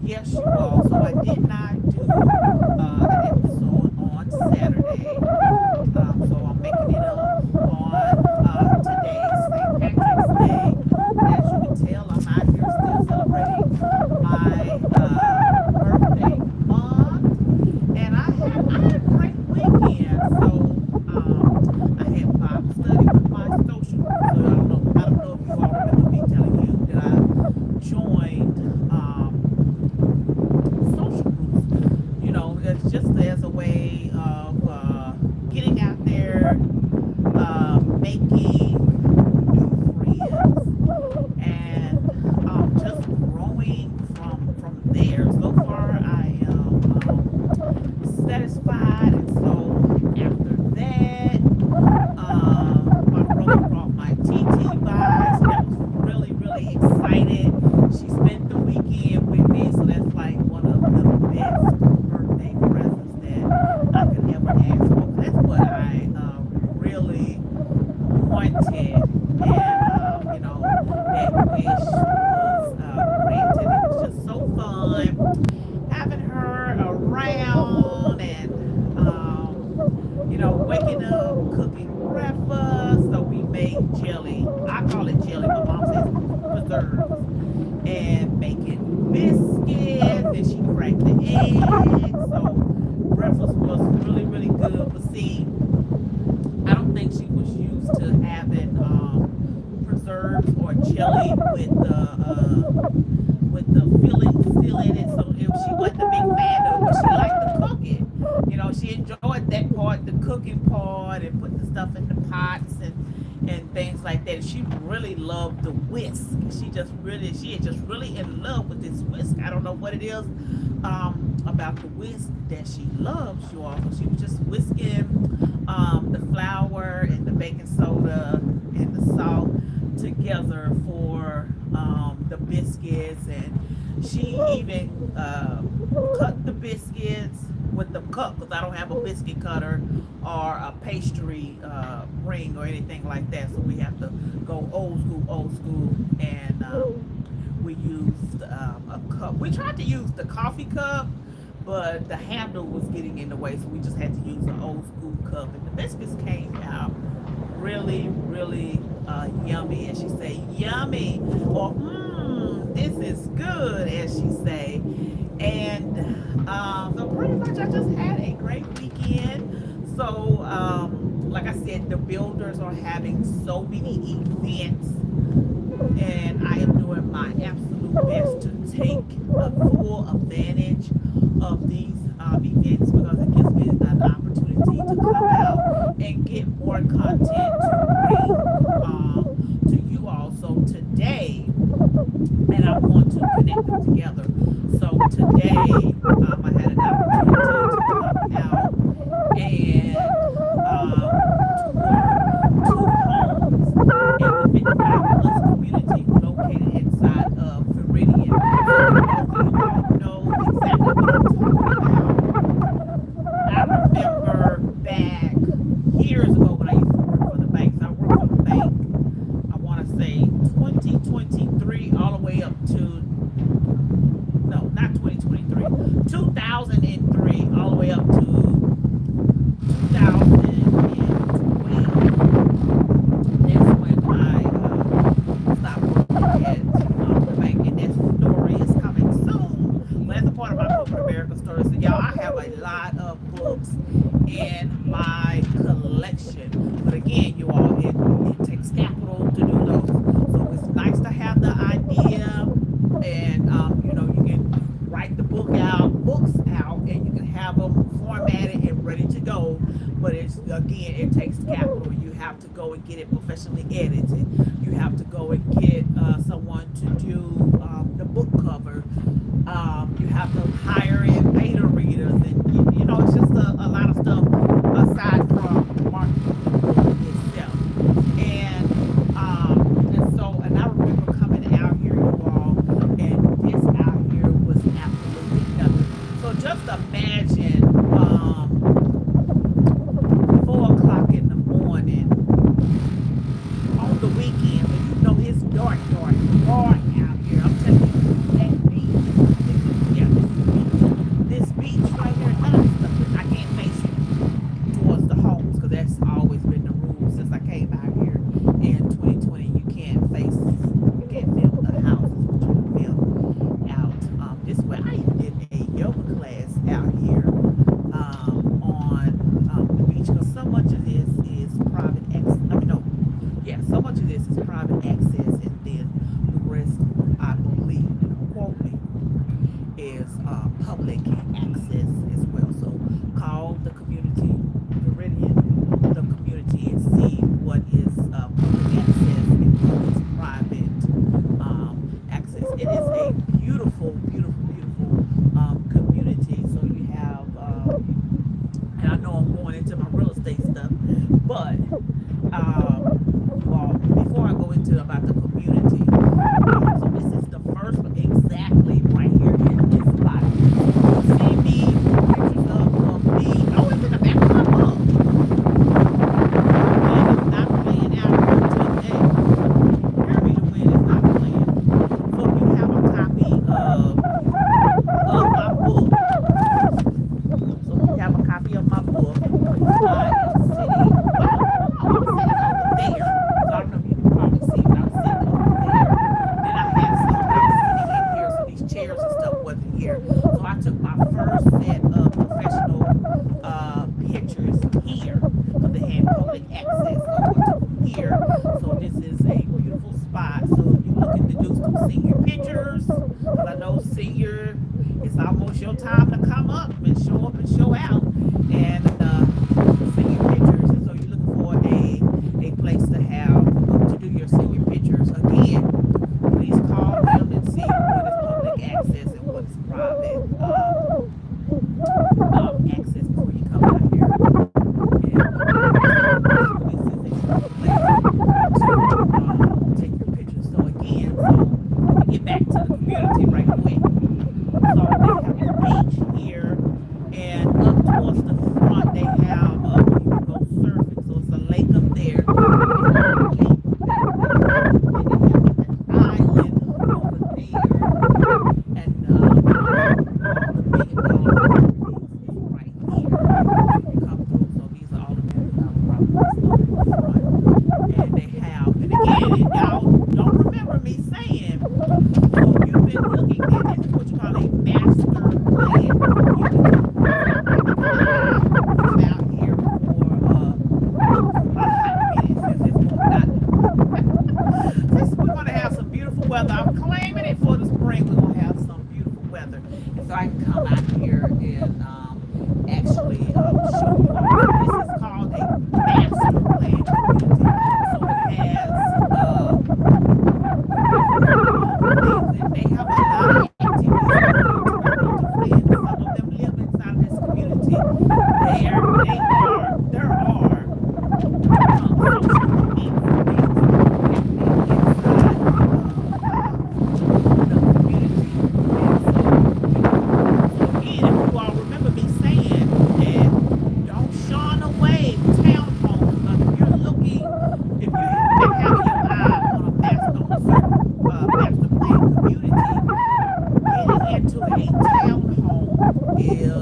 Yes, you all. So I did not do an episode on Saturday. So I'm making it up on today, St. Patrick's Day. As you can tell, I'm out here still celebrating my birthday month, and I had a great weekend. So I had Bible study with my social group. So I don't know if you all remember me telling you that I joined social groups. It's just as a way of getting out there, making new friends, and just growing from there. So far, I am satisfied, and so after that, my brother brought my TT by, so that was really really excited. She spent the weekend with me, so that's like one of the best birthday presents that I could ever ask for. That's what I really wanted, and that wish was granted. It was just so fun having her around, and waking up, cooking breakfast. So we made jelly. I call it jelly. My mom says preserves. And making biscuits, and she cracked the eggs. So breakfast was really, really good. But see, I don't think she was used to having preserves or jelly with the filling still in it. So she wasn't a big fan of it, but she liked to cook it. She enjoyed that part, the cooking part, and putting the stuff in the pots and things like that. She really loved the whisk. She is just really in love with this whisk. I don't know what it is about the whisk that she loves, you all. So she was just whisking the flour and the baking soda and the salt together for the biscuits, and she even cut the biscuits with the cup, because I don't have a biscuit cutter or a pastry ring or anything like that. So we have to go old school, and we used a cup. We tried to use the coffee cup, but the handle was getting in the way, so we just had to use an old school cup. And the biscuits came out really, really yummy, as she say, yummy, or this is good, as she say. And so pretty much I just had a great weekend. So like I said, the builders are having so many events, and I am doing my absolute best to take a full advantage of these events, because it gives me an opportunity to come out and get more content to you all. So today, and I want to connect them together. So today, I had an opportunity to come out and tour two homes in the 55 plus community located inside of Floridian. So you all know exactly what I'm talking about. I remember back years ago when I used to work for the banks. I worked for the bank, I want to say 2023 all the way up to, no, not 2023, 2003 all the way up to 2012. That's when I stopped working at the bank, and that story is coming soon. But that's a part of my corporate America story. So y'all, I have a lot of books in my collection. But again, you all, it takes capital to do those. So it's nice to have the idea, and you can write the books out, and you can have them formatted and ready to go. But it takes capital. You have to go and get it professionally edited. You have to go and get someone to do the book cover. You have to hire in beta readers, and it's just a lot of stuff aside from marketing the book itself. And I remember coming out here, you all, and this out here was absolutely nothing. So just imagine 4 o'clock in the morning on the weekend. is public access as well. So call the community, Viridian, the community, and see what is public access and what is private access. It is a beautiful, beautiful, beautiful community. So you have, and I know I'm going into my real estate stuff, but well, before I go into about the community, so this is the first exactly right here in this spot. See me, pictures of me. Oh, it's in the back of my book. And it's not playing out today. Hear me, the wind is not playing. So if you have a copy of my book, so if you have a copy of my book, I am sitting, I'm sitting over there. So I don't know if you can probably see, but I'm sitting over there. Then I have some, I was sitting in here, so these chairs and stuff wasn't here. So I took my first set of professional pictures here. So they had public access. So I took them here. So this is a beautiful spot. So if you're looking to do some senior pictures, because I know senior, it's almost your time to come up and show out. And senior pictures. And so you're looking for a place to have to do your senior pictures. Again, please call them and see what is public access and what is private access before you come out here. And this is a place to take your pictures. So again, so let me get back to the community right quick. So they have a beach here, and up towards the front they have you can go surfing. So it's a lake up there. Island over there, and all the big properties is right here. You come through, so these are all the million-dollar properties up in the front, and they have, and again, and y'all don't remember me saying, so if you've been looking at this, is what you call a master plan community. Out here for about a hot minute since it's not. Since we're gonna have some beautiful weather, I'm claiming it for the spring. We're gonna have some beautiful weather, and so I can come out here and actually show you all. This is called a master plan community. So it has they have a lot of activities. Some of them live inside of this community. There are into a townhome is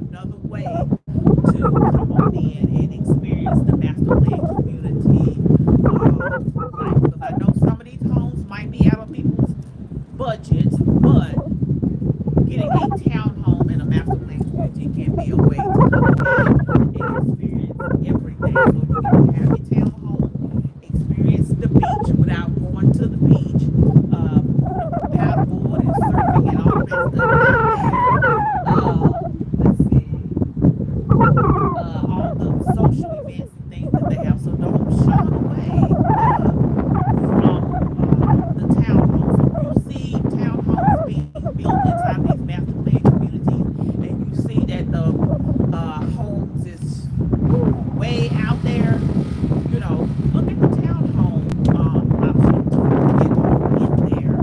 another way to come on in and experience the master plan community life. Because I know some of these homes might be out of people's budgets, but getting a townhome in a master plan community can be a way to come in and experience everything. So you can have a townhome, experience the beach without going to the beach. Paddleboard and surfing and all that stuff down there. Let's see. All the social events and things that they have. So don't shun away from the townhomes. So if you see townhomes being built inside these master plan communities, and you see that the homes is way out there, you know, look at the townhome option to get in there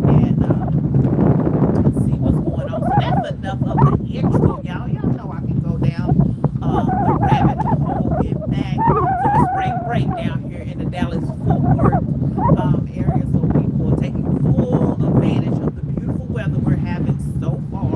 and see what's going on. So that's enough of the intro, y'all. Y'all know I can go down the rabbit hole and back. So it's spring break down here in the Dallas-Fort Worth area. So people are taking full advantage of the beautiful weather we're having so far.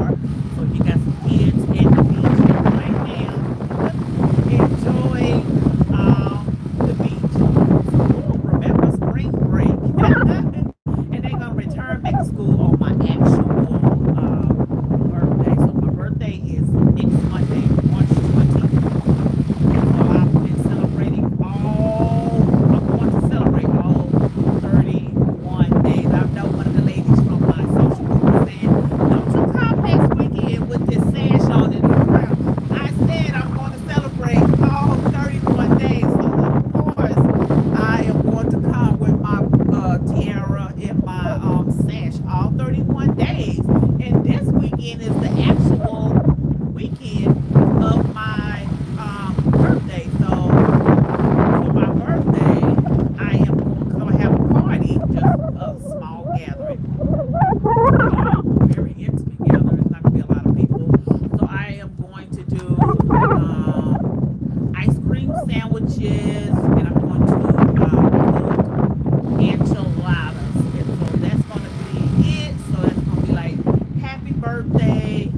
birthday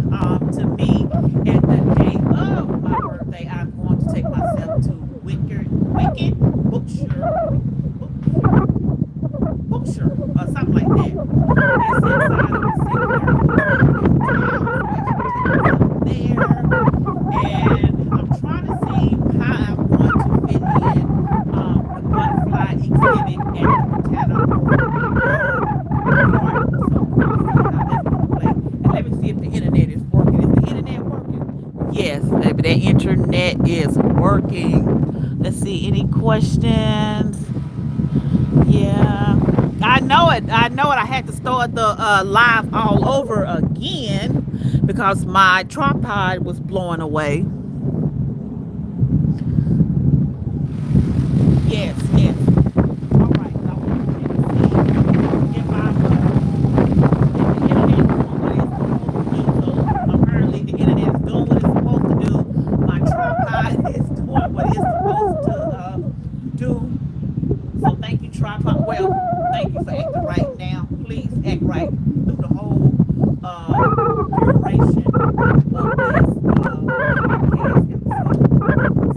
to me, and the day of my birthday, I'm going to take myself to Wicked Bookshire, or something like that. It's inside of the Sinclair Hotel downtown. So actually take myself there, and I'm trying to see how I'm going to fit in the butterfly exhibit at the botanical garden. So we're gonna see how that's gonna play. And let me see if the internet is working. Is the internet working? Yes, baby, the internet is working. Let's see, any questions? Yeah. I know it. I know it. I had to start the live all over again because my tripod was blowing away. Yes, yes. All right. So let me see if if the internet doing what it's supposed to do. So apparently the internet is doing what it's supposed to do. My tripod is doing what it's supposed to do. So thank you, tripod. Well, thank you for acting right now. Please act right through the whole duration of this podcast episode. Sound right, you all.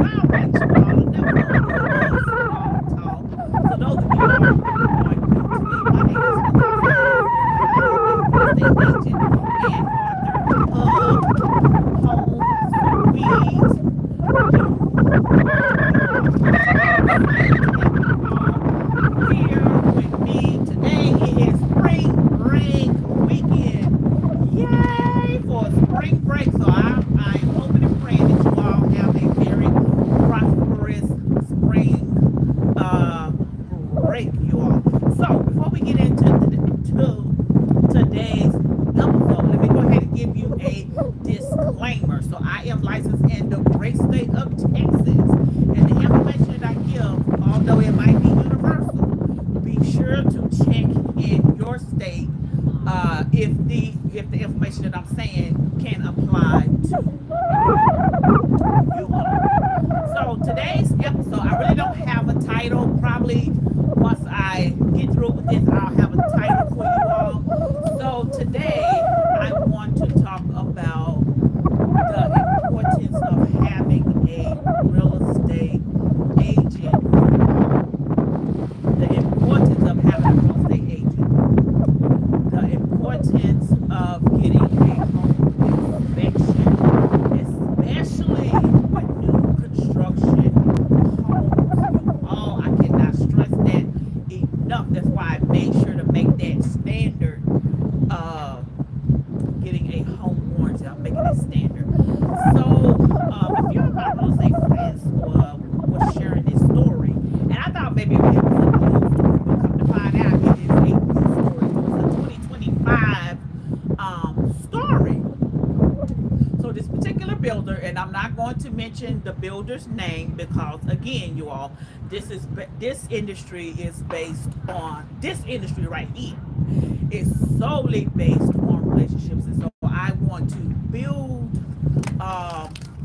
I never know who it was talk. So those of you all who are new to me, my name is Natasha, and I am a real estate agent and author of Home Sweet here with me today. It is spring break weekend. Yay for spring break. So I'm hoping and praying that you all have a very prosperous spring break, you all. So before we get into today's episode, let me go ahead and give you a disclaimer. So I am licensed in the great state of Texas, and the information that I give, although it might be universal, be sure to check in your state if the information that I'm saying can apply to you all. So today's episode, I really don't have a title. Probably once I get through with this, I'll have a title for you all. So today I want to talk about the importance of having a real estate agent. The importance of having a real estate agent. The importance of getting a home inspection, especially with new construction homes. Oh, I cannot stress that enough. That's why I made sure to make that standard of getting a home warranty. I'm making it standard. So, if you're my real estate friends was sharing this story, and I thought maybe it was a new story, but come to find out it is a new story. So it's a 2025 story. So this particular builder, and I'm not going to mention the builder's name because, again, you all, this industry is based on this industry right here is solely based on relationships, and so I want to build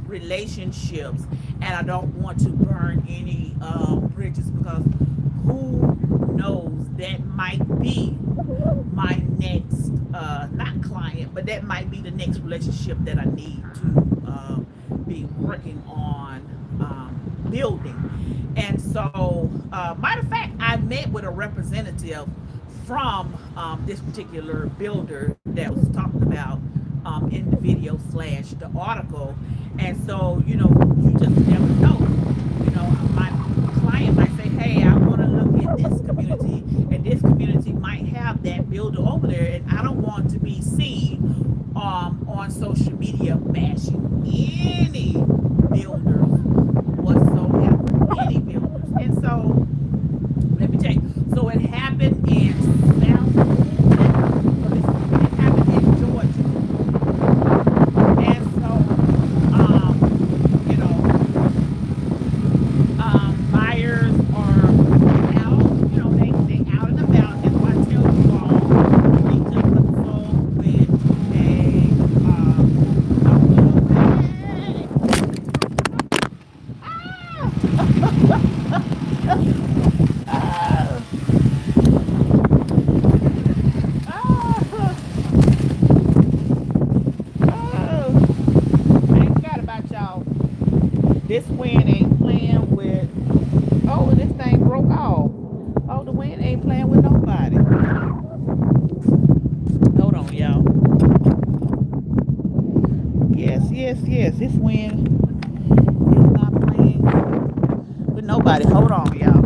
relationships, and I don't want to burn any bridges because who knows, that might be my next not client, but that might be the next relationship that I need to be working on building. And so matter of fact, I met with a representative from this particular builder that was talked about in the video / the article. And so, you just never know. My client might say, hey, I want to look in this community, and this community might have that builder over there, and I don't want to be seen on social media bashing any builders whatsoever, any builders. And so, let me tell you, so it happened in South Fulton. So it happened in Georgia. And so, buyers are out, they out and about. That's why I tell you all, you need to consult with a this wind ain't playing with. Oh, this thing broke off. Oh, the wind ain't playing with nobody. Hold on, y'all. Yes, yes, yes. This wind is not playing with nobody. Hold on, y'all.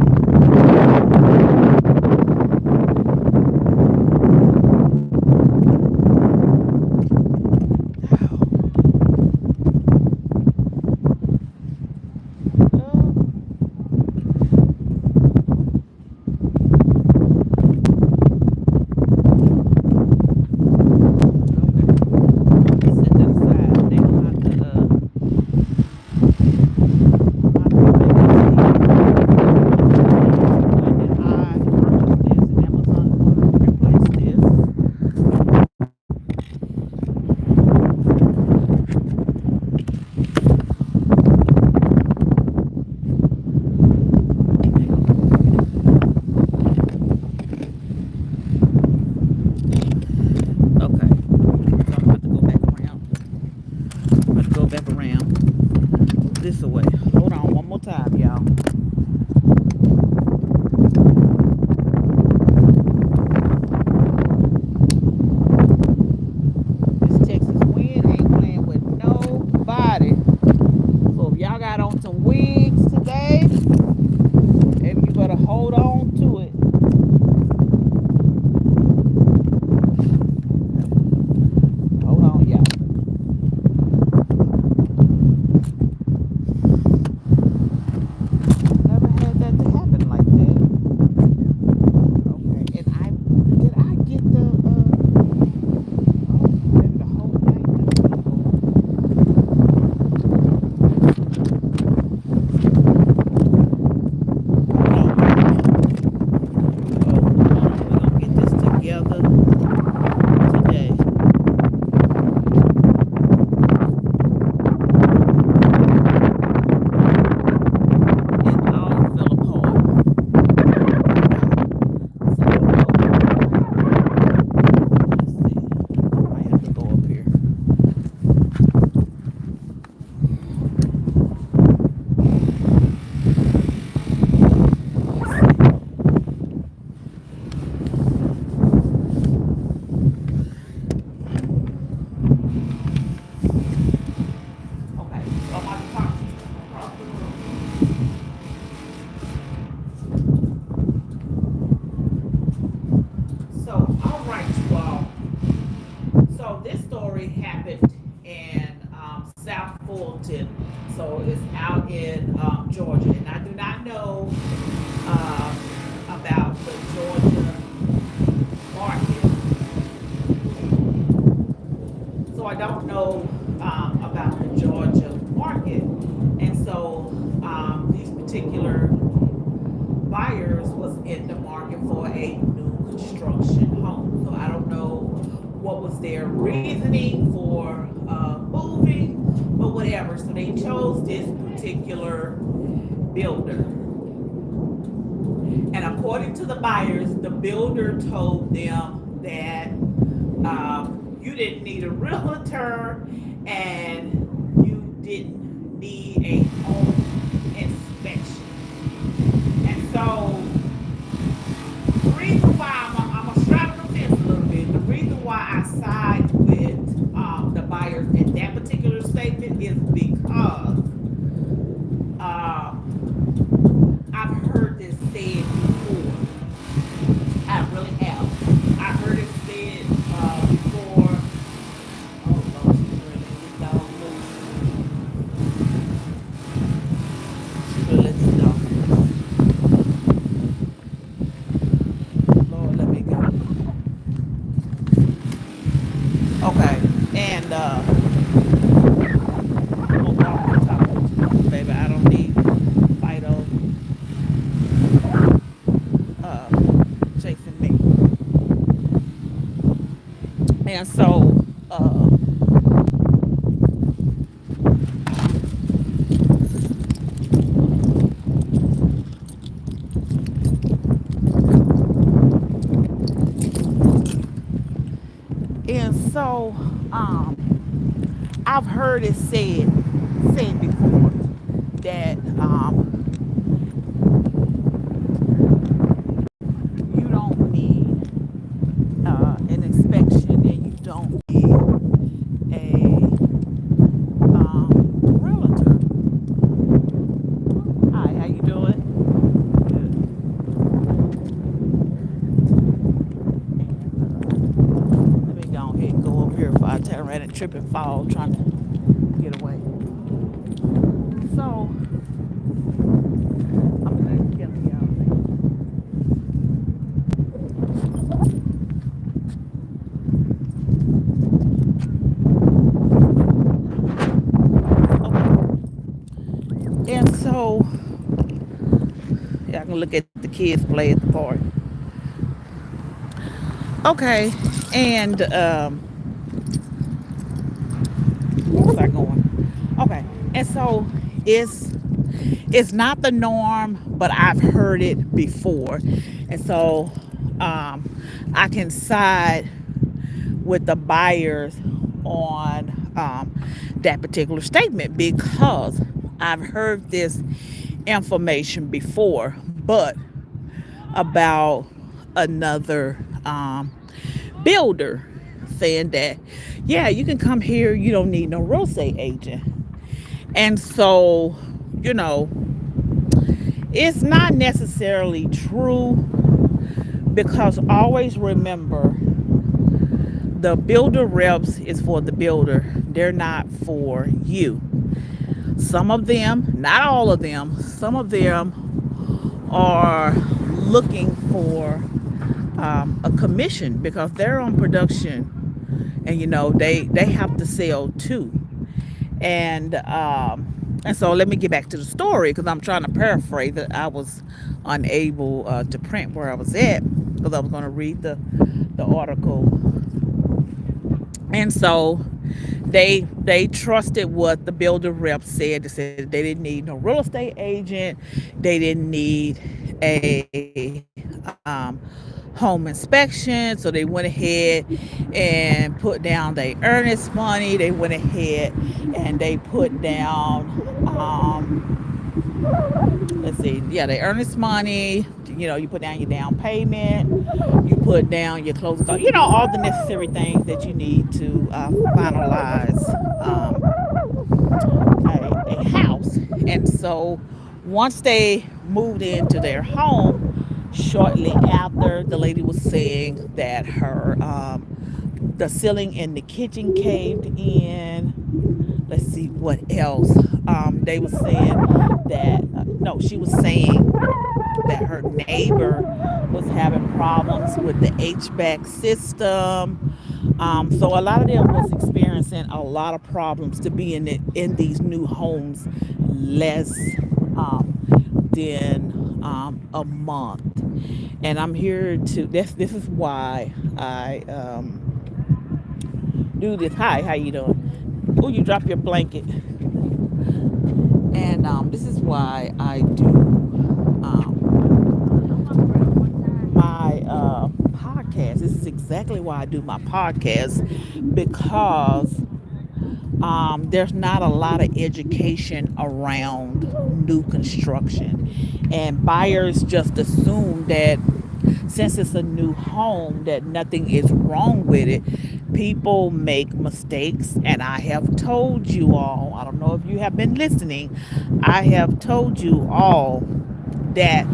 This away. Hold on one more time, y'all. This Texas wind ain't playing with nobody. So if y'all got on some wigs today, maybe you better hold on to it. Hold on, y'all. Never had that to happen like that. Okay, and did I get the oh, maybe the whole thing just went we're gonna get this together today. It all fell apart. So let's see. I might have to go up here. Okay, so I'm about to talk to you across the room. So, all right, you all. So this story happened in South Fulton. So it's out in Georgia, and I do not know about the Georgia market. So I don't know about the Georgia market, and so these particular buyers was in the market for a new construction home. So I don't know what was their reasoning for moving, but whatever. So they chose this particular builder. And according to the buyers, the builder told them that you didn't need a realtor and you didn't need a home inspection. And so the reason why I'm straddle the fence a little bit, the reason why I side with the buyers in that particular statement is because I've heard this said before. I really have. I heard it said before. Oh Lord, she's really this dog loose. She really let this dog loose. Lord, let me go. Okay, and I'm gonna walk on top of you, baby. I don't need Fido chasing me. And so I've heard it said before that you don't need an inspection, and you don't need a realtor. Hi, how you doing? Let me go ahead and go up here before I turn around and trip and fall trying to get away. So I'm gonna get y'all. Okay. And so yeah, I can look at the kids play at the park. Okay, and where was I going? Okay, and so it's it's not the norm, but I've heard it before, and so I can side with the buyers on that particular statement because I've heard this information before, but about another builder saying that, yeah, you can come here, you don't need no real estate agent. And so, you know, it's not necessarily true because always remember the builder reps is for the builder, they're not for you. Some of them, not all of them, some of them are looking for a commission because they're on production, and you know they have to sell too. And so let me get back to the story because I'm trying to paraphrase it. I was unable to print where I was at because I was going to read the article. And so they trusted what the builder rep said. They said they didn't need no real estate agent. They didn't need a home inspection. So they went ahead and put down their earnest money. They went ahead and they put down let's see, yeah, the earnest money. You know, you put down your down payment, you put down your closing costs, you know, all the necessary things that you need to finalize a house. And so once they moved into their home, shortly after, the lady was saying that her the ceiling in the kitchen caved in. Let's see what else. They were saying that no, she was saying that her neighbor was having problems with the HVAC system. So a lot of them was experiencing a lot of problems to be in these new homes less than a month. And I'm here to this is why I do this. Hi, how you doing? Oh, you drop your blanket. And this is why I do my podcast. This is exactly why I do my podcast because there's not a lot of education around new construction, and buyers just assume that since it's a new home that nothing is wrong with it. People make mistakes, and I have told you all, I don't know if you have been listening, I have told you all that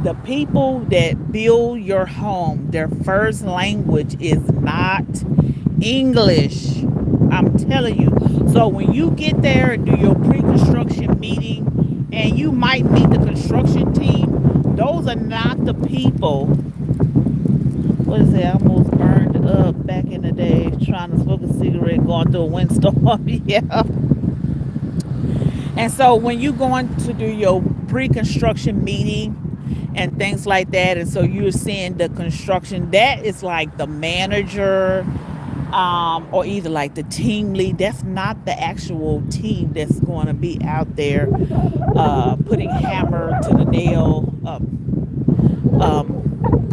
the people that build your home, their first language is not English. I'm telling you. So when you get there and do your pre-construction meeting, and you might meet the construction team, those are not the people. What is it? I almost burned up back in the day trying to smoke a cigarette going through a windstorm. Yeah. And so when you going to do your pre-construction meeting and things like that, and so you're seeing the construction, that is like the manager, or either like the team lead. That's not the actual team that's going to be out there putting hammer to the nail,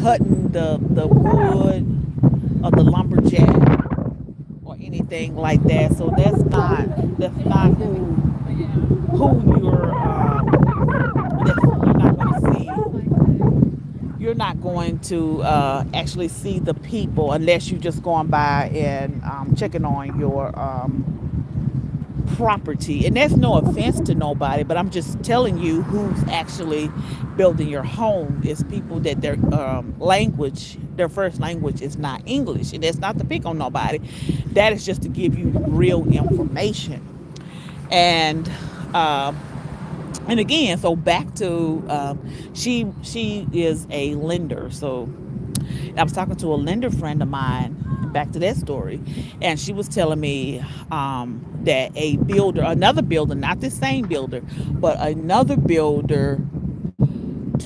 cutting the wood or the lumberjack or anything like that. So that's not who you're you're not going to actually see the people unless you're just going by and checking on your property. And that's no offense to nobody, but I'm just telling you who's actually building your home is people that their language, their first language is not English. And that's not to pick on nobody. That is just to give you real information. And and again, so back to she is a lender. So I was talking to a lender friend of mine, back to that story, and she was telling me that a builder, another builder, not the same builder, but another builder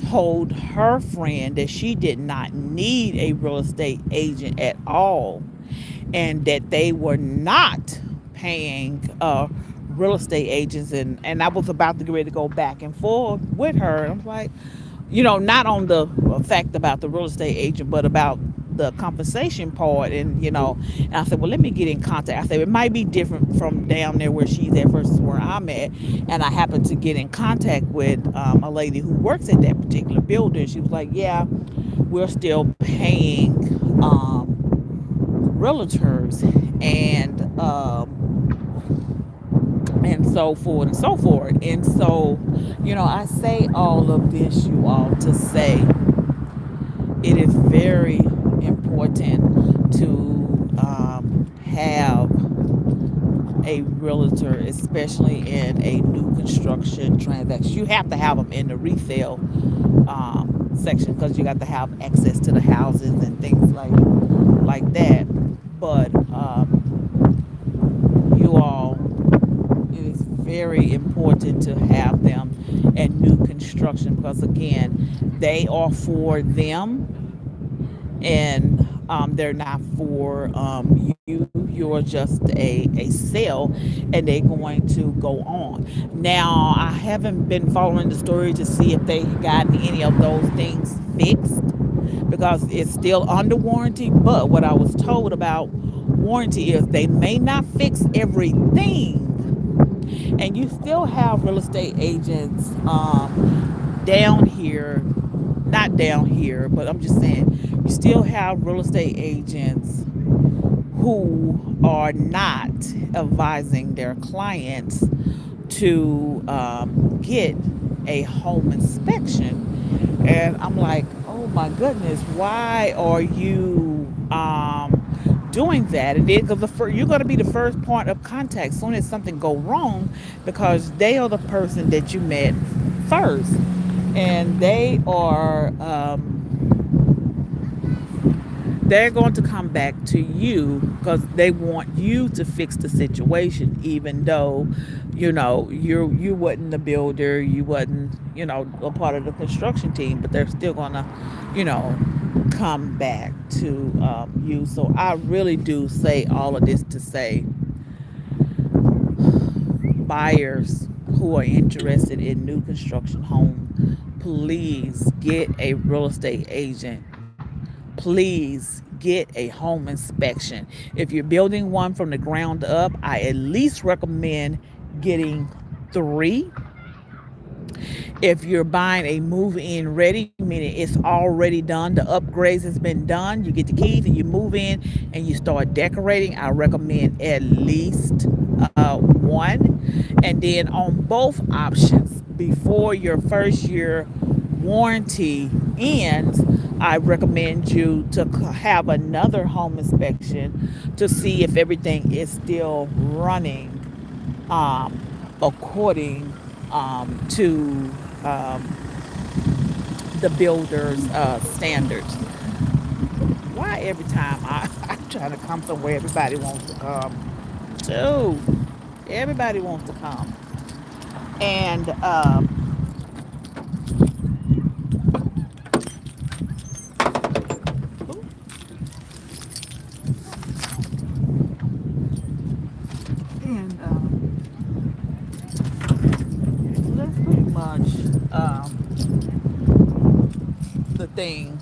told her friend that she did not need a real estate agent at all, and that they were not paying real estate agents. And I was about to get ready to go back and forth with her. I was like, not on the fact about the real estate agent, but about the compensation part. And I said, well, let me get in contact. I said, it might be different from down there where she's at versus where I'm at. And I happened to get in contact with a lady who works at that particular building. She was like, yeah, we're still paying realtors and so forth and so forth. And so, I say all of this, you all, to say it is very important to have a realtor, especially in a new construction transaction. You have to have them in the resale section because you got to have access to the houses and things like that. But you all, it is very important to have them in new construction because again, they are for them, and they're not for you. You're just a sale, and they're going to go on. Now, I haven't been following the story to see if they got any of those things fixed because it's still under warranty. But what I was told about warranty is they may not fix everything, and you still have real estate agents down here, not down here, but I'm just saying you still have real estate agents who are not advising their clients to get a home inspection. And I'm like, oh my goodness, why are you doing that? And then because you're going to be the first point of contact as soon as something go wrong, because they are the person that you met first, and they're going to come back to you because they want you to fix the situation, even though you wasn't the builder, you wasn't a part of the construction team, but they're still gonna come back to you. So I really do say all of this to say, buyers who are interested in new construction home, please get a real estate agent. Please get a home inspection. If you're building one from the ground up, I at least recommend getting 3. If you're buying a move-in ready, meaning it's already done, the upgrades has been done, you get the keys and you move in and you start decorating, I recommend at least 1. And then on both options, before your first year warranty ends, I recommend you to have another home inspection to see if everything is still running according to the builder's standards. Why every time I'm trying to come somewhere, everybody wants to come too? Everybody wants to come. And and that's pretty much the thing.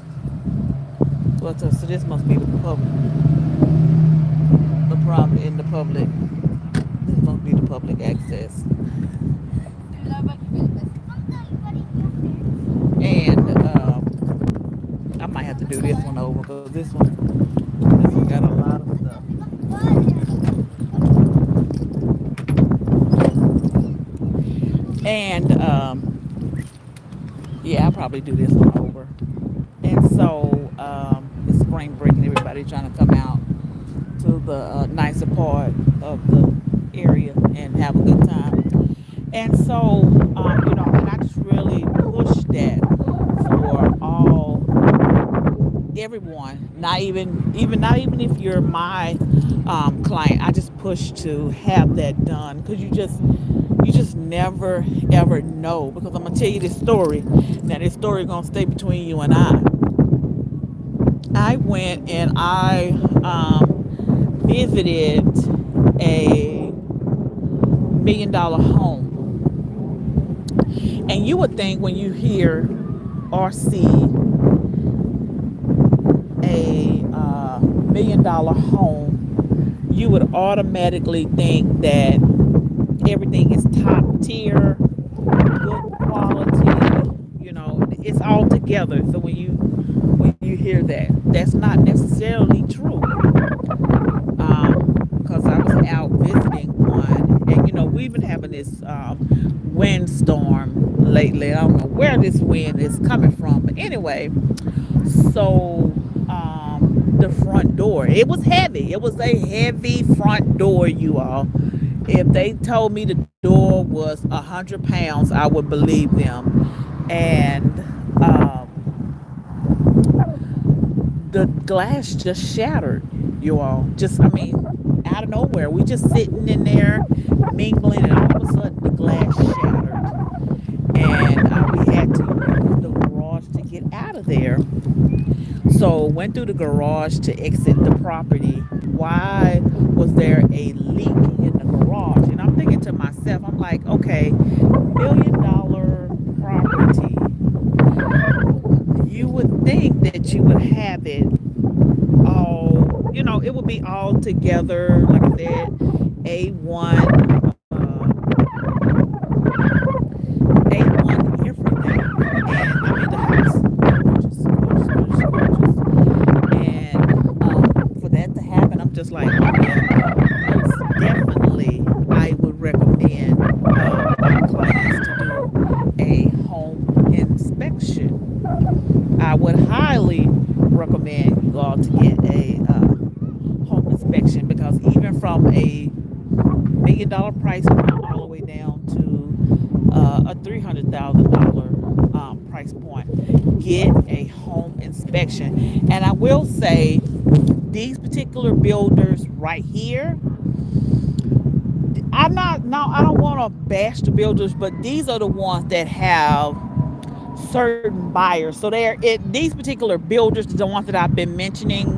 So this must be the public, the problem in the public. This must be the public access. And And yeah, I'll probably do this one over. And so it's spring break and everybody trying to come out to the nicer part of the area and have a good time. And so, and I just really push that for all everyone, not even if you're my client. I just push to have that done because you just never ever know. Because I'm gonna tell you this story. Now this story gonna stay between you and I. I went and I visited a $1 million home, and you would think when you hear or see a $1 million home, you would automatically think that everything is top tier, good quality. It's all together. So when you hear that, that's not necessarily true. Because I was out visiting one, and we've been having this windstorm lately. I don't know where this wind is coming from, but anyway, so the front door, it was heavy. It was a heavy front door, you all. If they told me the door was 100 pounds, I would believe them. And the glass just shattered, you all. Just, I mean, out of nowhere. We just sitting in there mingling, and all of a sudden the glass shattered. And we had to use the garage to get out of there. So went through the garage to exit the property. Why was there a leak in the garage? And I'm thinking to myself, I'm like, okay, $1 million property. You would think that you would have it all, it would be all together, like I said, A1, A1 everything. And I mean, the house, gorgeous, gorgeous, gorgeous, gorgeous. And for that to happen, I'm just like, oh yeah, most definitely, I would recommend my clients to do a home inspection. I would highly recommend you all to get a home inspection, because even from a $1 million price point all the way down to a $300,000 price point, get a home inspection. And I will say, these particular builders right here, I don't want to bash the builders, but these are the ones that have certain buyers. So these particular builders, the ones that I've been mentioning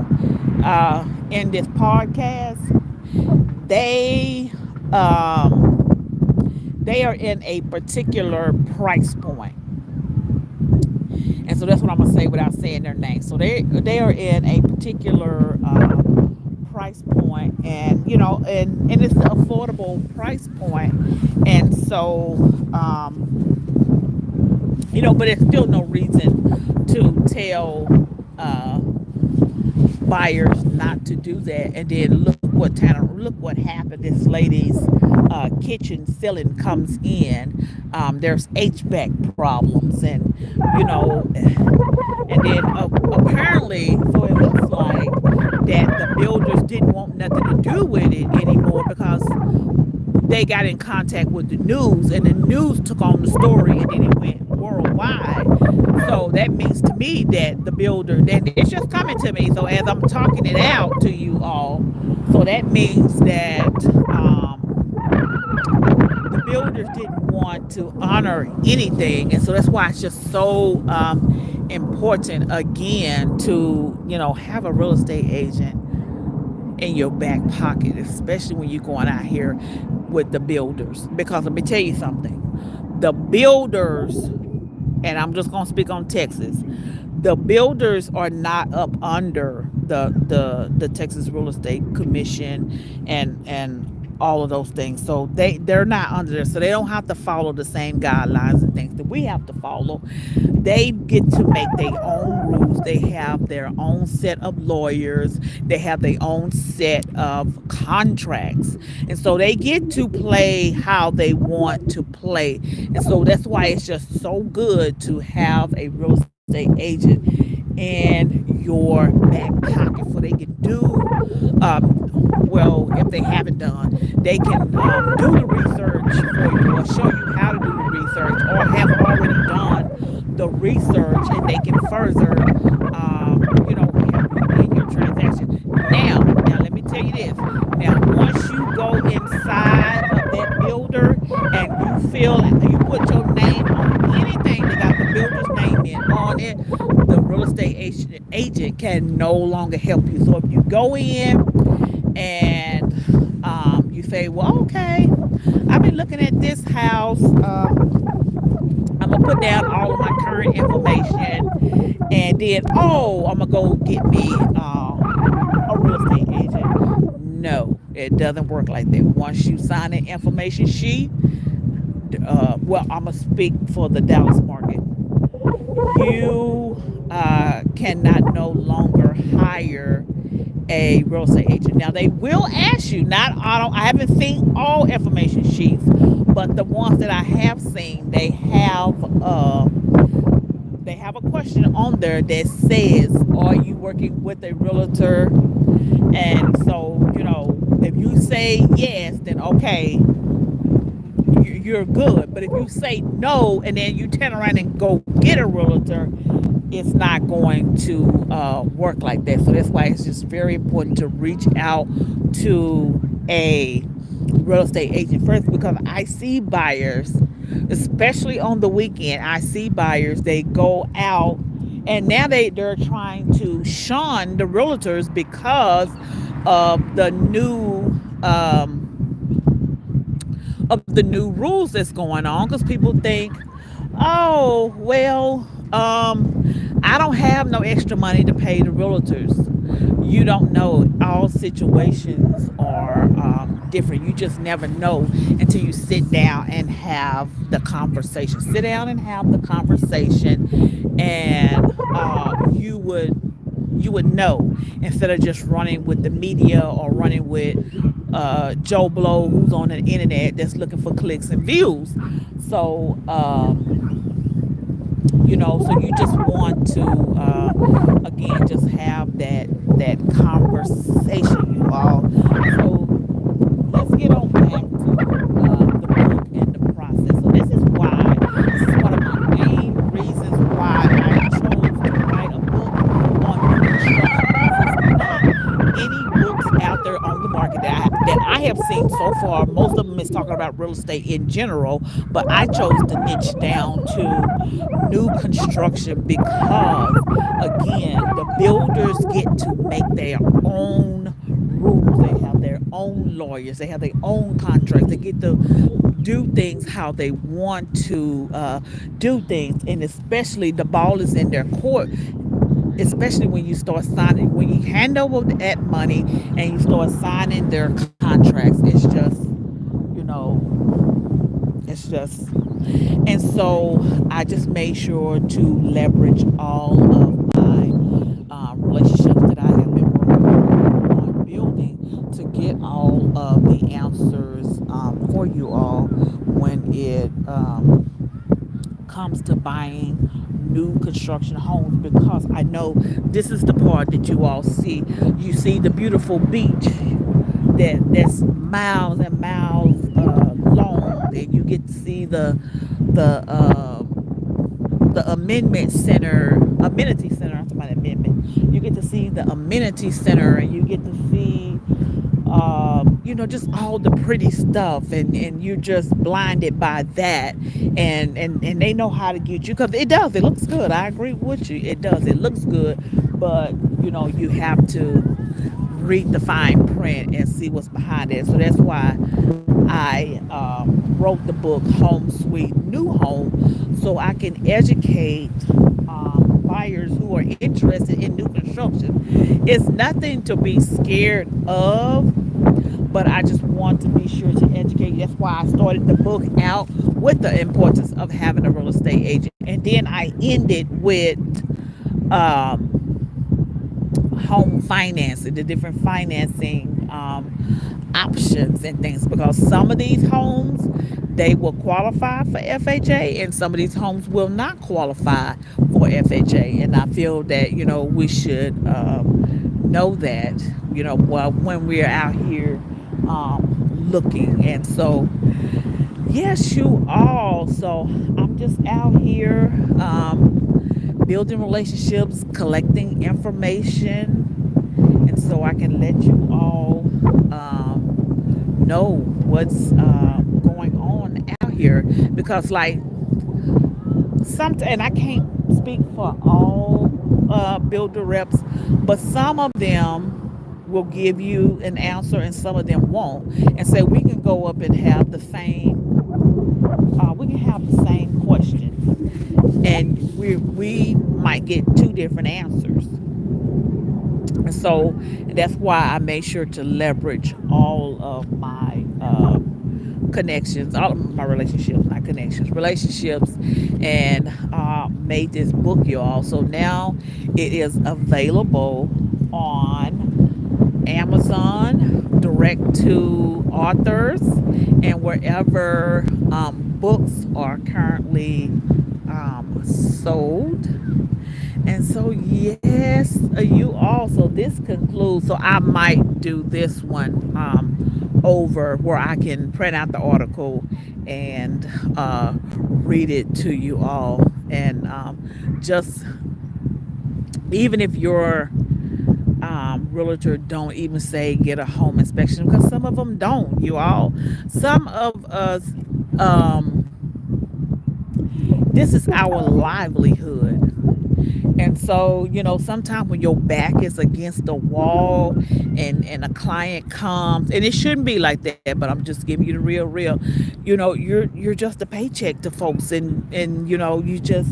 in this podcast, they are in a particular price point. And so that's what I'm gonna say without saying their name. So they are in a particular price point, and and it's the affordable price point. And so but it's still no reason to tell buyers not to do that. And then look what happened. This lady's kitchen ceiling comes in. There's HVAC problems, and and then apparently, so it looks like that the builders didn't want nothing to do with it anymore, because they got in contact with the news, and the news took on the story, and then it went worldwide. So that means to me that the builder, that it's just coming to me. So as I'm talking it out to you all, so that means that the builders didn't want to honor anything. And so that's why it's just so important, again, to have a real estate agent in your back pocket, especially when you're going out here with the builders. Because let me tell you something, the builders, and I'm just going to speak on Texas, the builders are not up under the Texas Real Estate Commission and all of those things. So they're not under there, so they don't have to follow the same guidelines and things that we have to follow. They get to make their own rules. They have their own set of lawyers. They have their own set of contracts, and so they get to play how they want to play. And so that's why it's just so good to have a real estate agent in your back pocket, so they can do well, if they haven't done, they can do the research for you or show you how to do the research or have already done the research, and they can further, help you in your transaction. Now, let me tell you this. Now, once you go inside of that builder and you feel you put your name on anything that got the builder's name on it, the real estate agent can no longer help you. So if you go in and you say, well, okay, I've been looking at this house. I'm gonna put down all of my current information, and then I'm gonna go get me a real estate agent. No, it doesn't work like that. Once you sign an information sheet, I'm gonna speak for the Dallas market. You cannot no longer hire a real estate agent. Now they will ask you, not all, I haven't seen all information sheets, but the ones that I have seen, they have a question on there that says, are you working with a realtor? And so, if you say yes, then okay, you're good. But if you say no and then you turn around and go get a realtor, it's not going to work like that. So that's why it's just very important to reach out to a real estate agent first, because I see buyers, especially on the weekend, I see buyers, they go out and now they're trying to shun the realtors because of the new rules that's going on, because people think, oh well, I don't have no extra money to pay the realtors. You don't know. All situations are different. You just never know until you sit down and have the conversation. Sit down and have the conversation, and you would know, instead of just running with the media or running with Joe Blow who's on the internet that's looking for clicks and views. So so you just want to again just have that conversation, you all. So let's get on back to the book and the process. So this is one of my main reasons why I chose to write a book on new construction, because there's not any books out there on the market that I have seen so far. Most of them is talking about real estate in general, but I chose to niche down to new construction because, again, the builders get to make their own rules. They have their own lawyers. They have their own contracts. They get to do things how they want to do things, and especially the ball is in their court. Especially when you start signing, when you hand over that money and you start signing their contracts, you know, it's just, and so I just made sure to leverage all of my relationships that I have been working on building to get all of the answers for you all when it comes to buying new construction homes, because I know this is the part that you all see. You see the beautiful beach that's miles and miles long, and you get to see the amenity center. I'm talking about amendment. You get to see the amenity center, and you get to see just all the pretty stuff, and you're just blinded by that, and they know how to get you, because it looks good. I agree with you, it looks good, but you have to read the fine print and see what's behind it. So that's why I wrote the book Home Sweet New Home, so I can educate buyers who are interested in new construction. It's nothing to be scared of, but I just want to be sure to educate. That's why I started the book out with the importance of having a real estate agent, and then I ended with um, home financing, the different financing options and things, because some of these homes they will qualify for FHA and some of these homes will not qualify for FHA, and I feel that we should know that well, when we're out here looking. And so yes, you all, so I'm just out here building relationships, collecting information, and so I can let you all know what's going on out here. Because like some, and I can't speak for all builder reps, but some of them will give you an answer and some of them won't, and so we can go up and have the same we can have the same question, and we might get two different answers. And so that's why I made sure to leverage all of my connections, all of my relationships, not connections, relationships, and made this book, y'all. So now it is available on Amazon, direct to authors, and wherever books are currently sold. And so, yes, you also, this concludes. So, I might do this one over where I can print out the article and read it to you all. And just even if your realtor don't even say get a home inspection, because some of them don't, you all. Some of us, this is our livelihood. And so, sometimes when your back is against the wall and a client comes, and it shouldn't be like that, but I'm just giving you the real. You're just a paycheck to folks, and you just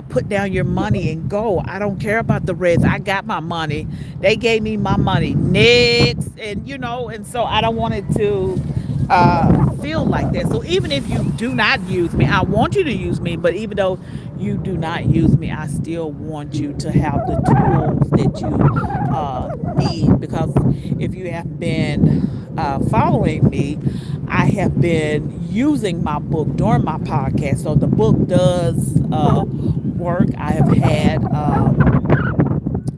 put down your money and go. I don't care about the rest. I got my money. They gave me my money. Next, and so I don't want it to feel like that. So even if you do not use me, I want you to use me. But even though you do not use me, I still want you to have the tools that you need. Because if you have been following me, I have been using my book during my podcast. So the book does work. I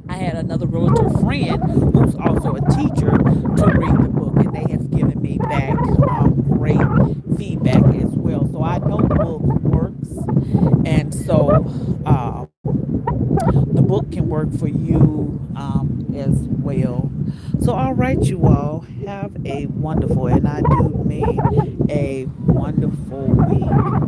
had another realtor friend who's also a teacher to read the book, and they have given me back great feedback as well. So I know the book works, and so the book can work for you as well. So, all right, you all have a wonderful, and I do mean a wonderful week.